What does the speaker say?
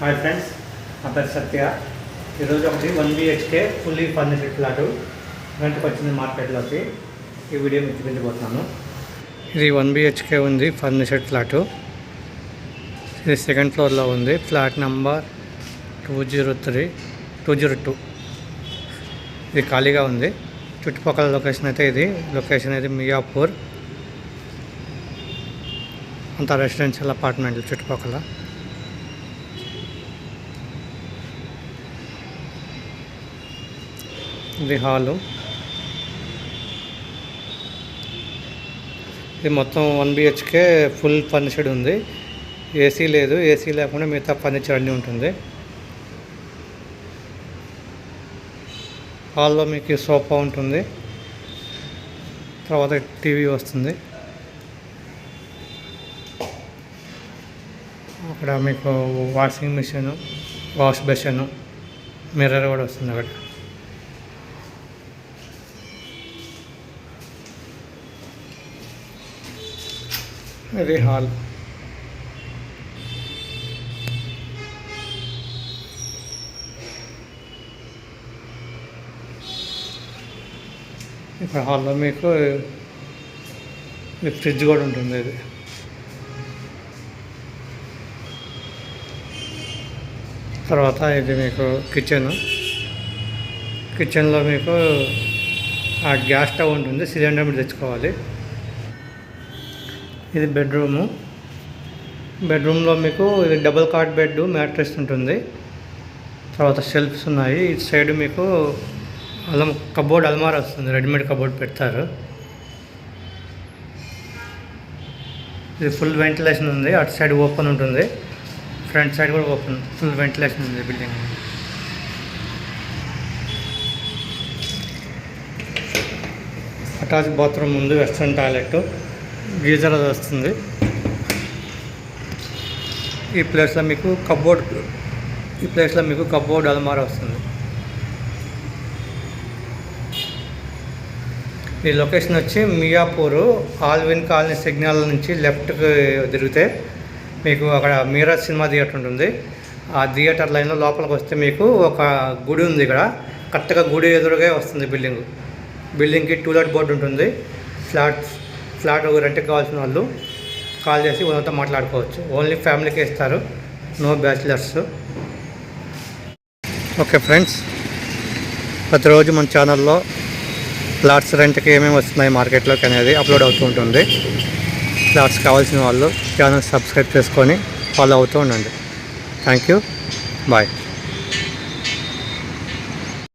Hi friends, నా పేరు సత్య. ఈరోజు ఒకటి 1 BHK ఫుల్లీ ఫర్నిష్డ్ ఫ్లాటు గంటకు వచ్చింది మార్కెట్లోకి. ఈ వీడియో మీకు చూపించబోతున్నాను. ఇది 1 BHK ఉంది ఫర్నిష్డ్ ఫ్లాటు. ఇది సెకండ్ ఫ్లోర్లో ఉంది. Flat number 202. ఇది ఖాళీగా ఉంది. చుట్టుపక్కల లొకేషన్ అయితే ఇది మియాపూర్. అంతా రెసిడెన్షియల్ అపార్ట్మెంట్లు చుట్టుపక్కల. ఇది హాలు. ఇది మొత్తం 1 BHK ఫుల్ ఫర్నిచర్డ్ ఉంది. ఏసీ లేదు. ఏసీ లేకుండా మిగతా ఫర్నిచర్ అన్నీ ఉంటుంది. హాల్లో మీకు సోఫా ఉంటుంది, తర్వాత టీవీ వస్తుంది. అక్కడ మీకు washing machine, wash basin, mirror కూడా వస్తుంది అక్కడ. ఇది హాల్. ఇక్కడ హాల్లో మీకు ఫ్రిడ్జ్ కూడా ఉంటుంది. ఇది తర్వాత ఇది మీకు కిచెన్లో మీకు ఆ గ్యాస్ స్టవ్ ఉంటుంది, సిలిండర్ మీద తెచ్చుకోవాలి. ఇది బెడ్రూమ్లో మీకు ఇది డబుల్ కాట్ బెడ్, మ్యాట్రెస్ ఉంటుంది. తర్వాత షెల్ఫ్స్ ఉన్నాయి. ఇటు సైడ్ మీకు కబోర్డ్ అల్మారా వస్తుంది, రెడీమేడ్ కబోర్డ్ పెడతారు. ఇది ఫుల్ వెంటిలేషన్ ఉంది. అటు సైడ్ ఓపెన్ ఉంటుంది, ఫ్రంట్ సైడ్ కూడా ఓపెన్, ఫుల్ వెంటిలేషన్ ఉంది బిల్డింగ్. అటాచ్ బాత్రూమ్ ఉంది, వెస్ట్రన్ టాయిలెట్, గీజర్ అది వస్తుంది. ఈ ప్లేస్లో మీకు కబోర్డ్ అల్మారా వస్తుంది. ఈ లొకేషన్ వచ్చి మియాపూర్ ఆల్విన్ కాలనీ సిగ్నల్ నుంచి లెఫ్ట్కి తిరిగితే మీకు అక్కడ మీరాజ్ సినిమా థియేటర్ ఉంటుంది. ఆ థియేటర్ లైన్లో లోపలికి వస్తే మీకు ఒక గుడి ఉంది. ఇక్కడ కరెక్ట్గా గుడి ఎదురుగా వస్తుంది బిల్డింగ్కి టూలెట్ బోర్డు ఉంటుంది. ఫ్లాట్ రెంట్కి కావాల్సిన వాళ్ళు కాల్ చేసి వాళ్ళతో మాట్లాడుకోవచ్చు. ఓన్లీ ఫ్యామిలీకి ఇస్తారు, నో బ్యాచిలర్స్. ఓకే ఫ్రెండ్స్, ప్రతిరోజు మన ఛానల్లో ఫ్లాట్స్ రెంట్కి ఏమేమి వస్తున్నాయి మార్కెట్లోకి అనేది అప్లోడ్ అవుతూ ఉంటుంది. ఫ్లాట్స్ కావాల్సిన వాళ్ళు ఛానల్ సబ్స్క్రైబ్ చేసుకొని ఫాలో అవుతూ ఉండండి. Thank you, bye.